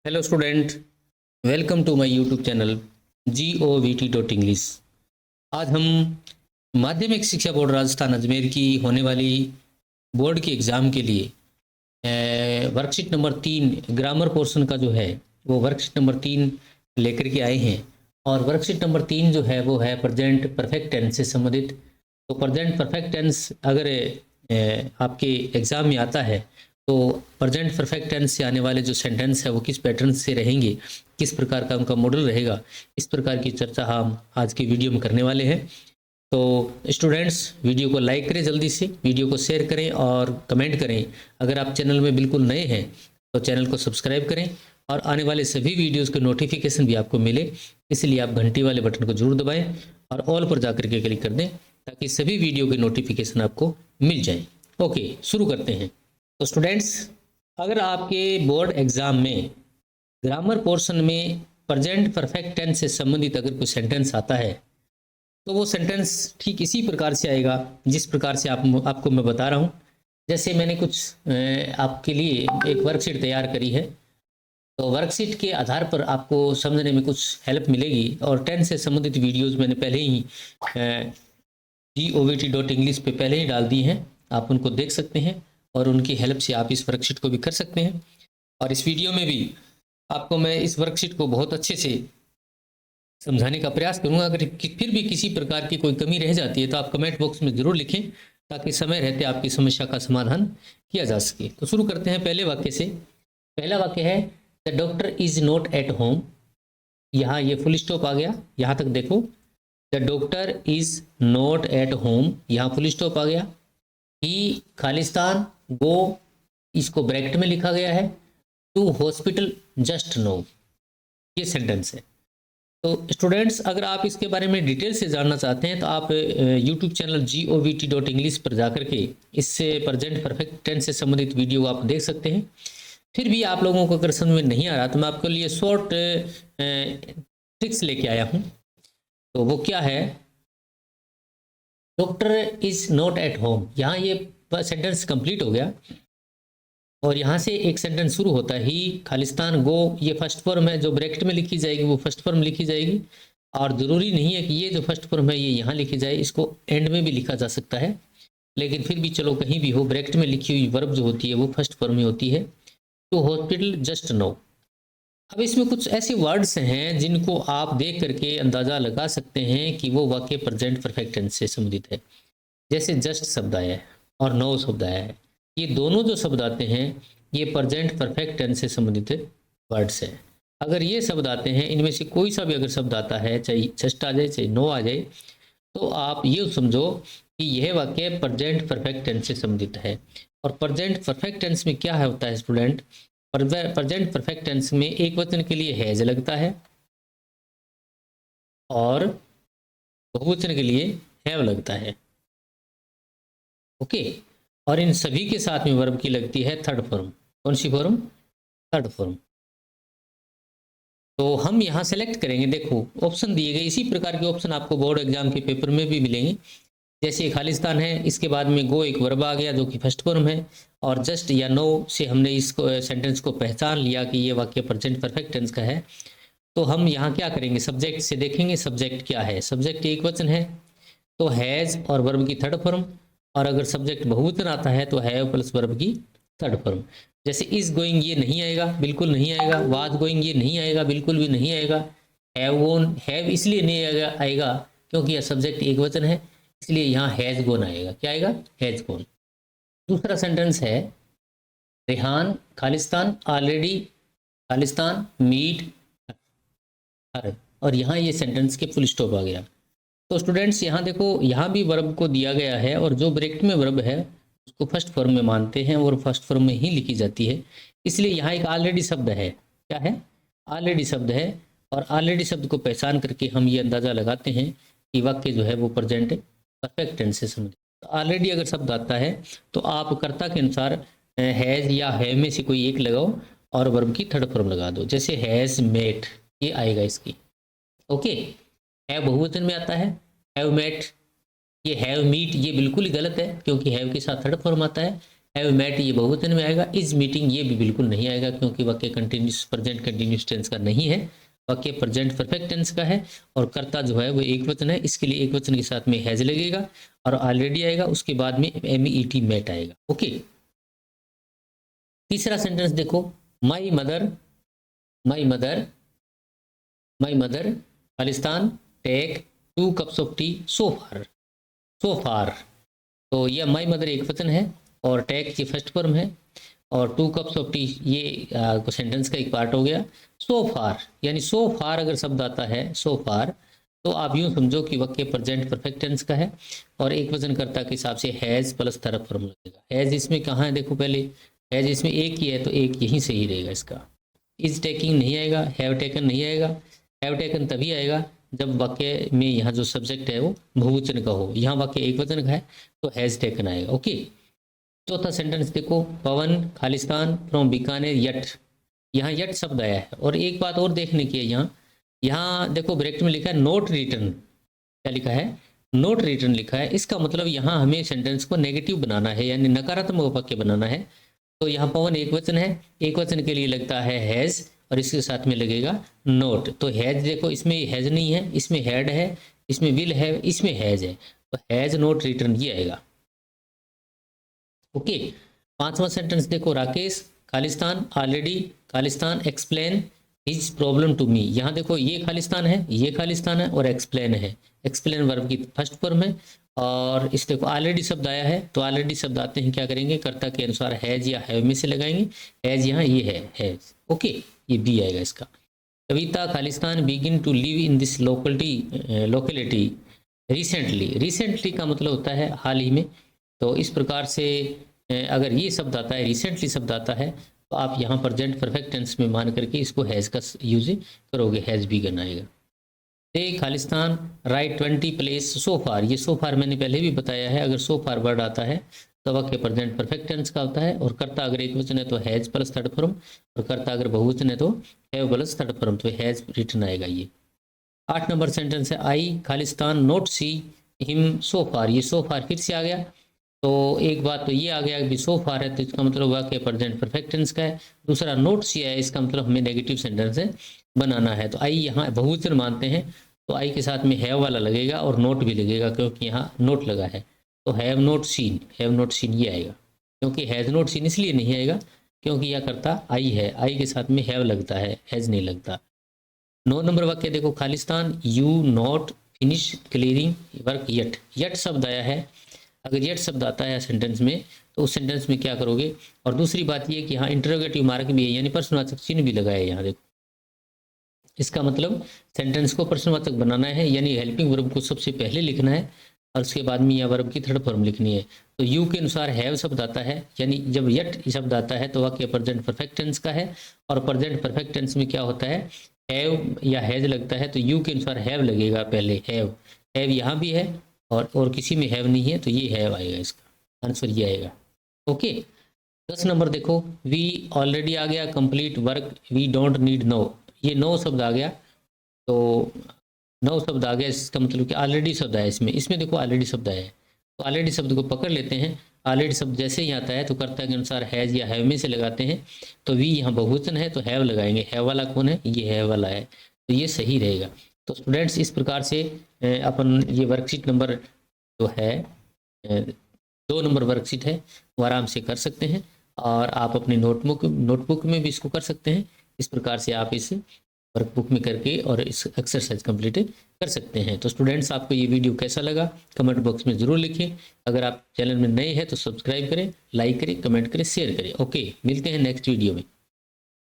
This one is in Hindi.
Hello student, welcome to my YouTube channel GOVT.English। आज हम माध्यमिक शिक्षा बोर्ड राजस्थान अजमेर की होने वाली बोर्ड के एग्ज़ाम के लिए वर्कशीट नंबर 3 ग्रामर पोर्शन का जो है वो वर्कशीट नंबर 3 लेकर के आए हैं। और वर्कशीट नंबर 3 जो है वो है प्रेजेंट परफेक्ट टेंस से संबंधित। तो प्रेजेंट परफेक्ट टेंस अगर आपके एग्ज़ाम में आता है तो प्रेजेंट परफेक्ट टेंस से आने वाले जो सेंटेंस है वो किस पैटर्न से रहेंगे, किस प्रकार का उनका मॉडल रहेगा, इस प्रकार की चर्चा हम आज की वीडियो में करने वाले हैं। तो स्टूडेंट्स, वीडियो को लाइक करें, जल्दी से वीडियो को शेयर करें और कमेंट करें। अगर आप चैनल में बिल्कुल नए हैं तो चैनल को सब्सक्राइब करें और आने वाले सभी वीडियोज़ के नोटिफिकेशन भी आपको मिले, इसलिए आप घंटी वाले बटन को जरूर दबाएँ और ऑल पर जाकर के क्लिक कर दें ताकि सभी वीडियो के नोटिफिकेशन आपको मिल जाए। ओके, शुरू करते हैं। तो स्टूडेंट्स, अगर आपके बोर्ड एग्ज़ाम में ग्रामर पोर्शन में प्रेजेंट परफेक्ट टेंस से संबंधित अगर कोई सेंटेंस आता है तो वो सेंटेंस ठीक इसी प्रकार से आएगा जिस प्रकार से आपको मैं बता रहा हूँ। जैसे मैंने कुछ आपके लिए एक वर्कशीट तैयार करी है, तो वर्कशीट के आधार पर आपको समझने में कुछ हेल्प मिलेगी। और टेंस से संबंधित वीडियोज़ मैंने पहले ही GOVT.English पे पहले ही डाल दी हैं, आप उनको देख सकते हैं और उनकी हेल्प से आप इस वर्कशीट को भी कर सकते हैं। और इस वीडियो में भी आपको मैं इस वर्कशीट को बहुत अच्छे से समझाने का प्रयास करूंगा। अगर फिर भी किसी प्रकार की कोई कमी रह जाती है तो आप कमेंट बॉक्स में ज़रूर लिखें ताकि समय रहते आपकी समस्या का समाधान किया जा सके। तो शुरू करते हैं पहले वाक्य से। पहला वाक्य है the doctor is not at home. यहाँ ये फुल स्टॉप आ गया, यहाँ तक देखो। The doctor is not at home, यहाँ फुल स्टॉप आ गया। ही खालिस्तान गो, इसको ब्रैकेट में लिखा गया है। टू हॉस्पिटल जस्ट नो, ये सेंटेंस है। तो स्टूडेंट्स, अगर आप इसके बारे में डिटेल से जानना चाहते हैं तो आप यूट्यूब चैनल GOVT.English पर जाकर के इससे प्रेजेंट परफेक्ट टेंस से संबंधित वीडियो आप देख सकते हैं। फिर भी आप लोगों को अगर समझ में नहीं आ रहा तो मैं आपके लिए शॉर्ट ट्रिक्स लेके आया हूँ। तो वो क्या है, doctor is not at home, यहाँ ये सेंटेंस कंप्लीट हो गया और यहाँ से एक सेंटेंस शुरू होता है। ही खालिस्तान गो, ये फर्स्ट फॉर्म है, जो ब्रैकेट में लिखी जाएगी वो फर्स्ट फॉर्म लिखी जाएगी। और ज़रूरी नहीं है कि ये जो फर्स्ट फॉर्म है ये यहाँ लिखी जाए, इसको एंड में भी लिखा जा सकता है, लेकिन फिर भी चलो कहीं भी हो, ब्रैकेट में लिखी हुई वर्ब जो होती है वो फर्स्ट फॉर्म में होती है। To hospital just no. अब इसमें कुछ ऐसे वर्ड्स हैं जिनको आप देख करके अंदाज़ा लगा सकते हैं कि वो वाक्य प्रेजेंट परफेक्ट टेंस से संबंधित है। जैसे जस्ट शब्द आया है और नो शब्द आया है, ये दोनों जो शब्द आते हैं ये प्रेजेंट परफेक्ट टेंस से संबंधित वर्ड्स हैं। अगर ये शब्द आते हैं, इनमें से कोई सा भी अगर शब्द आता है, चाहे जस्ट आ जाए चाहे नो आ जाए, तो आप ये समझो कि यह वाक्य प्रेजेंट परफेक्ट टेंस से संबंधित है। और प्रेजेंट परफेक्ट टेंस में क्या होता है स्टूडेंट, प्रेजेंट परफेक्ट टेंस में एक वचन के लिए हैज लगता है और बहुवचन के लिए हैव लगता है। ओके, और इन सभी के साथ में वर्ब की लगती है थर्ड फॉर्म। कौन सी फॉर्म? Third form. तो हम यहाँ सेलेक्ट करेंगे, देखो ऑप्शन दिए गए, इसी प्रकार के ऑप्शन आपको बोर्ड एग्जाम के पेपर में भी मिलेंगे। जैसे खालिस्तान है, इसके बाद में गो एक वर्ब आ गया जो कि फर्स्ट फॉर्म है, और जस्ट या नो से हमने इसको सेंटेंस को पहचान लिया कि ये वाक्य प्रेजेंट परफेक्ट टेंस का है। तो हम यहाँ क्या करेंगे, सब्जेक्ट से देखेंगे सब्जेक्ट क्या है। सब्जेक्ट एक वचन है तो हैज़ और वर्ब की थर्ड फॉर्म, और अगर सब्जेक्ट बहुवचन आता है तो हैव प्लस वर्ब की थर्ड फॉर्म। जैसे इज गोइंग ये नहीं आएगा, बिल्कुल नहीं आएगा। वाज गोइंग ये नहीं आएगा, बिल्कुल भी नहीं आएगा। हैव गोन, हैव इसलिए नहीं आएगा क्योंकि यह सब्जेक्ट एक वचन है, इसलिए यहाँ हैज गोन आएगा। क्या आएगा? Has gone. दूसरा सेंटेंस है रेहान खालिस्तान ऑलरेडी खालिस्तान मीट हर, और यहाँ ये सेंटेंस के फुल स्टॉप आ गया। तो स्टूडेंट्स यहाँ देखो, यहाँ भी वर्ब को दिया गया है और जो ब्रैकेट में वर्ब है उसको फर्स्ट फॉर्म में मानते हैं और फर्स्ट फॉर्म में ही लिखी जाती है, इसलिए यहाँ एक ऑलरेडी शब्द है। क्या है? ऑलरेडी शब्द है। और ऑलरेडी शब्द को पहचान करके हम ये अंदाज़ा लगाते हैं कि वाक्य जो है वो प्रेजेंट परफेक्ट टेंस से संबंधित। तो ऑलरेडी अगर शब्द आता है तो आप कर्ता के अनुसार हैज़ या हैव में से कोई एक लगाओ और वर्ब की थर्ड फॉर्म लगा दो। जैसे हैज़ मेट, ये आएगा इसकी। ओके, हैव बहुवचन में आता है, हैव मेट। ये हैव मीट ये बिल्कुल ही गलत है क्योंकि हैव के साथ थर्ड फॉर्म आता है। हैव मेट ये बहुवचन में आएगा, इज मीटिंग ये भी बिल्कुल नहीं आएगा क्योंकि वाक्य कंटिन्यूस प्रेजेंट कंटिन्यूस टेंस का नहीं है, वाक्य प्रेजेंट परफेक्ट टेंस का है और कर्ता जो है वो एक वचन है, इसके लिए एक वचन के साथ में हैज लगेगा और ऑलरेडी आएगा, उसके बाद में MET मेट आएगा। ओके, तीसरा सेंटेंस देखो, my mother Khalistan take 2 cups of tea so far. तो यह माई मदर एक वचन है और टेक ये फर्स्ट फॉर्म है और 2 कप्स ऑफ टी ये सेंटेंस का एक पार्ट हो गया। सो फार यानी सो फार अगर शब्द आता है सो फार तो आप यूं समझो कि वाक्य प्रेजेंट परफेक्ट टेंस का है और एक वचन कर्ता के हिसाब से हैज प्लस थर्ड फॉर्म लगेगा। हैज इसमें कहाँ है, देखो पहले हैज इसमें एक ही है तो एक यहीं सही रहेगा इसका। इज टेकिंग नहीं आएगा, हैव टेकन नहीं आएगा, हैव टेकन तभी आएगा जब वाक्य में यहाँ जो सब्जेक्ट है वो बहुवचन का हो, यहाँ वाक्य एक वचन का है तो हैज टेकन आएगा। ओके, चौथा सेंटेंस देखो, पवन खालिस्तान फ्रॉम बीकानेर यट, यहाँ यट शब्द आया है और एक बात और देखने की है, यहाँ देखो ब्रैकेट में लिखा है नोट रिटर्न, क्या लिखा है, नोट रिटर्न लिखा है। इसका मतलब यहाँ हमें सेंटेंस को नेगेटिव बनाना है यानी नकारात्मक वाक्य बनाना है। तो यहाँ पवन एक वचन है, एक वचन के लिए लगता है हैज और इसके साथ में लगेगा नोट। तो हैज देखो इसमें हैज नहीं है, इसमें हैड है, इसमें विल है, इसमें हैज है, तो हैज नोट रिटर्न ये आएगा। ओके, पांचवा सेंटेंस देखो, राकेश खालिस्तान ऑलरेडी खालिस्तान explain his problem to me. यहाँ देखो ये खालिस्तान है, ये खालिस्तान है और एक्सप्लेन है, एक्सप्लेन वर्ब की फर्स्ट फॉर्म है और इस देखो ऑलरेडी शब्द आया है तो ऑलरेडी शब्द आते हैं क्या करेंगे, कर्ता के अनुसार हैज या हैव में से लगाएंगे, हैज यहाँ ये है हैज। ओके, ये बी आएगा इसका। Kavita Khalistan begin to live in this locality recently का मतलब होता है हाल ही में। तो इस प्रकार से अगर ये शब्द आता है, रिसेंटली शब्द आता है तो आप यहाँ प्रेजेंट परफेक्ट टेंस में मान करके इसको हैज का यूज करोगे, हैज भी करना आएगा। Khalistan right 20 place so far, ये सो फार मैंने पहले भी बताया है, अगर सो फार वर्ड आता है तो वाक्य प्रेजेंट परफेक्ट टेंस का होता है और कर्ता अगर एक वचन है तो हैज प्लस थर्ड फॉर्म और कर्ता अगर बहुवचन है तो हैव प्लस थर्ड फॉर्म, तो हैज रिटर्न आएगा ये। 8 नंबर सेंटेंस है, I Khalistan not see him so far, ये सो फार फिर से आ गया। तो एक बात तो ये आ गया कि सो फार है तो इसका मतलब वाक्य प्रेजेंट परफेक्ट टेंस का है। दूसरा नोट सी है, इसका मतलब हमें नेगेटिव सेंटेंस है बनाना है। तो आई यहाँ बहुवचन मानते हैं तो आई के साथ में हैव वाला लगेगा और नोट भी लगेगा क्योंकि यहाँ नोट लगा है, तो हैव नोट सीन ये आएगा। क्योंकि हैज नोट सीन इसलिए नहीं आएगा क्योंकि यह करता आई है, आई के साथ में हैव लगता है, हैज नहीं लगता। 9 नंबर वाक्य देखो, Khalistan you not finish clearing work yet शब्द आया है। अगर यट शब्द आता है सेंटेंस में तो उस सेंटेंस में क्या करोगे। और दूसरी बात ये कि यहाँ इंटरोगेटिव मार्क भी है यानी प्रश्नवाचक चिन्ह भी लगा है यहाँ देखो, इसका मतलब सेंटेंस को प्रश्नवाचक बनाना है यानी हेल्पिंग वर्ब को सबसे पहले लिखना है और उसके बाद में यह वर्ब की थर्ड फॉर्म लिखनी है। तो यू के अनुसार हैव शब्द आता है यानी जब यट शब्द आता है तो वाक्य प्रेजेंट परफेक्ट टेंस का है और प्रेजेंट परफेक्ट टेंस में क्या होता है, हैव या हैज लगता है। तो यू के अनुसार हैव लगेगा पहले, हैव यहाँ भी है और किसी में हैव नहीं है तो ये हैव आएगा, इसका आंसर ये आएगा। ओके, 10 नंबर देखो, वी ऑलरेडी आ गया, complete work we don't need no, ये नो शब्द आ गया। तो नो शब्द आ गया इसका मतलब कि ऑलरेडी शब्द है इसमें देखो ऑलरेडी शब्द आया है तो ऑलरेडी शब्द को पकड़ लेते हैं। ऑलरेडी शब्द जैसे ही आता है तो कर्ता के अनुसार हैज या हैव में से लगाते हैं। तो वी यहाँ बहुवचन है तो हैव लगाएंगे, हैव वाला कौन है, ये हैव वाला है, तो ये सही रहेगा। तो स्टूडेंट्स इस प्रकार से अपन ये वर्कशीट नंबर जो है 2 नंबर वर्कशीट है वो आराम से कर सकते हैं और आप अपनी नोटबुक में भी इसको कर सकते हैं। इस प्रकार से आप इस वर्कबुक में करके और इस एक्सरसाइज कंप्लीट कर सकते हैं। तो स्टूडेंट्स आपको ये वीडियो कैसा लगा कमेंट बॉक्स में ज़रूर लिखें। अगर आप चैनल में नए हैं तो सब्सक्राइब करें, लाइक करें, कमेंट करें, शेयर करें। ओके, मिलते हैं नेक्स्ट वीडियो में।